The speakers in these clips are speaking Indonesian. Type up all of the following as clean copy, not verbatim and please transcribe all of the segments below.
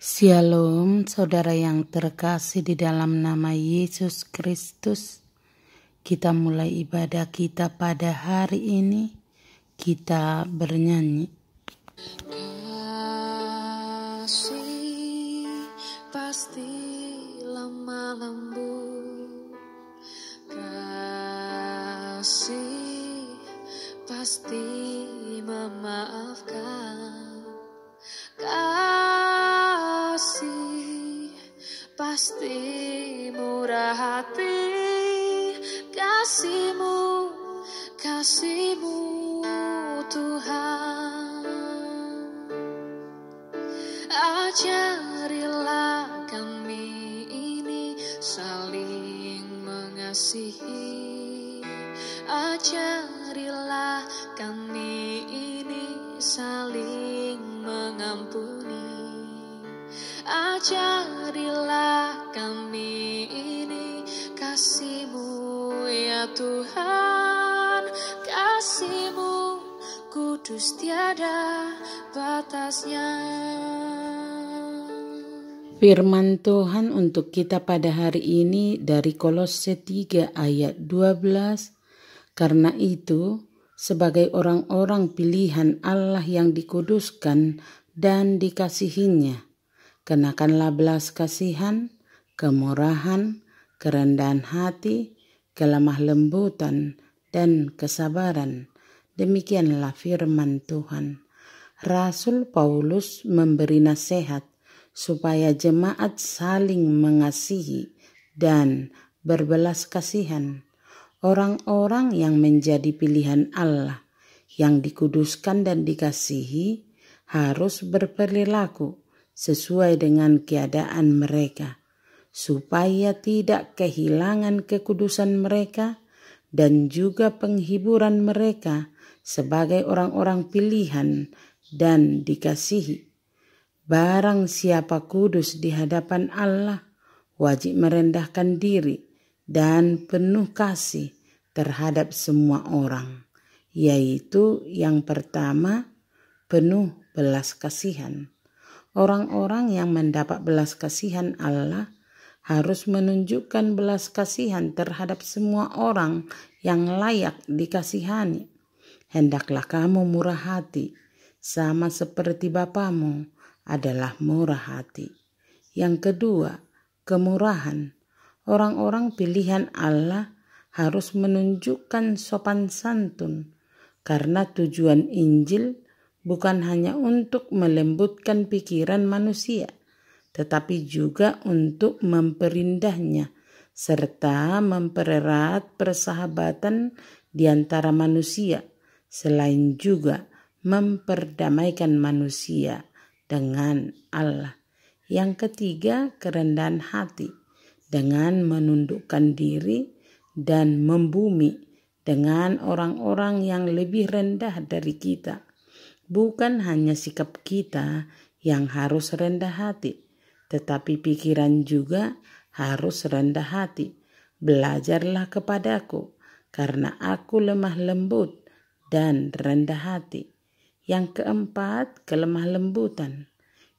Shalom, saudara yang terkasih di dalam nama Yesus Kristus. Kita mulai ibadah kita pada hari ini. Kita bernyanyi. Kasih pasti lemah lembut, kasih pasti memaafkan, kasih pasti murah hati, kasih-Mu Tuhan. Ajarilah kami ini saling mengasihi, ajarilah kami ini saling mengampuni, ajarilah kami ini kasih-Mu ya Tuhan, kasih-Mu kudus tiada batasnya. Firman Tuhan untuk kita pada hari ini dari Kolose 3 ayat 12. Karena itu, sebagai orang-orang pilihan Allah yang dikuduskan dan dikasihinya, kenakanlah belas kasihan, kemurahan, kerendahan hati, kelemah lembutan, dan kesabaran. Demikianlah firman Tuhan. Rasul Paulus memberi nasihat supaya jemaat saling mengasihi dan berbelas kasihan. Orang-orang yang menjadi pilihan Allah, yang dikuduskan dan dikasihi, harus berperilaku sesuai dengan keadaan mereka, supaya tidak kehilangan kekudusan mereka dan juga penghiburan mereka sebagai orang-orang pilihan dan dikasihi. Barang siapa kudus di hadapan Allah, wajib merendahkan diri dan penuh kasih terhadap semua orang, yaitu yang pertama, penuh belas kasihan. Orang-orang yang mendapat belas kasihan Allah harus menunjukkan belas kasihan terhadap semua orang yang layak dikasihani. Hendaklah kamu murah hati, sama seperti Bapamu adalah murah hati. Yang kedua, kemurahan. Orang-orang pilihan Allah harus menunjukkan sopan santun, karena tujuan Injil bukan hanya untuk melembutkan pikiran manusia, tetapi juga untuk memperindahnya, serta mempererat persahabatan di antara manusia, selain juga memperdamaikan manusia dengan Allah. Yang ketiga, kerendahan hati, dengan menundukkan diri dan membumi dengan orang-orang yang lebih rendah dari kita. Bukan hanya sikap kita yang harus rendah hati, tetapi pikiran juga harus rendah hati. Belajarlah kepadaku, karena aku lemah lembut dan rendah hati. Yang keempat, kelemah lembutan.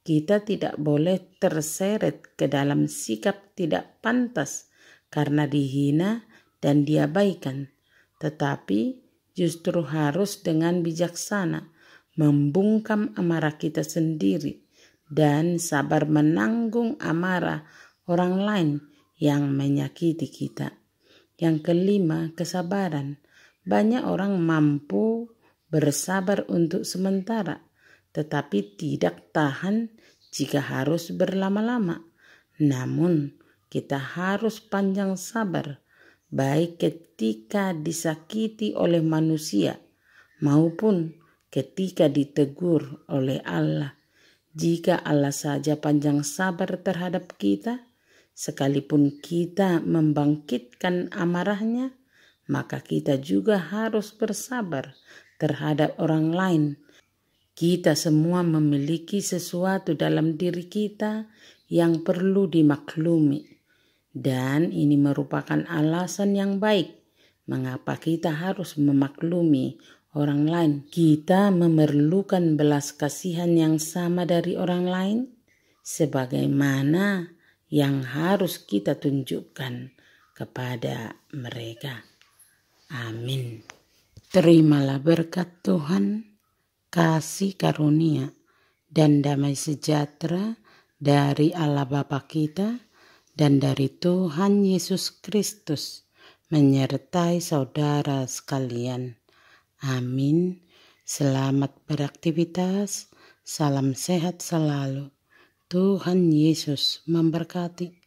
Kita tidak boleh terseret ke dalam sikap tidak pantas karena dihina dan diabaikan, tetapi justru harus dengan bijaksana membungkam amarah kita sendiri dan sabar menanggung amarah orang lain yang menyakiti kita. Yang kelima, kesabaran. Banyak orang mampu bersabar untuk sementara, tetapi tidak tahan jika harus berlama-lama. Namun, kita harus panjang sabar, baik ketika disakiti oleh manusia maupun ketika ditegur oleh Allah. Jika Allah saja panjang sabar terhadap kita, sekalipun kita membangkitkan amarahnya, maka kita juga harus bersabar terhadap orang lain. Kita semua memiliki sesuatu dalam diri kita yang perlu dimaklumi, dan ini merupakan alasan yang baik mengapa kita harus memaklumi orang lain. Kita memerlukan belas kasihan yang sama dari orang lain. sebagaimana yang harus kita tunjukkan kepada mereka. Amin. Terimalah berkat Tuhan, kasih karunia dan damai sejahtera dari Allah Bapa kita dan dari Tuhan Yesus Kristus menyertai saudara sekalian. Amin. Selamat beraktivitas. Salam sehat selalu. Tuhan Yesus memberkati.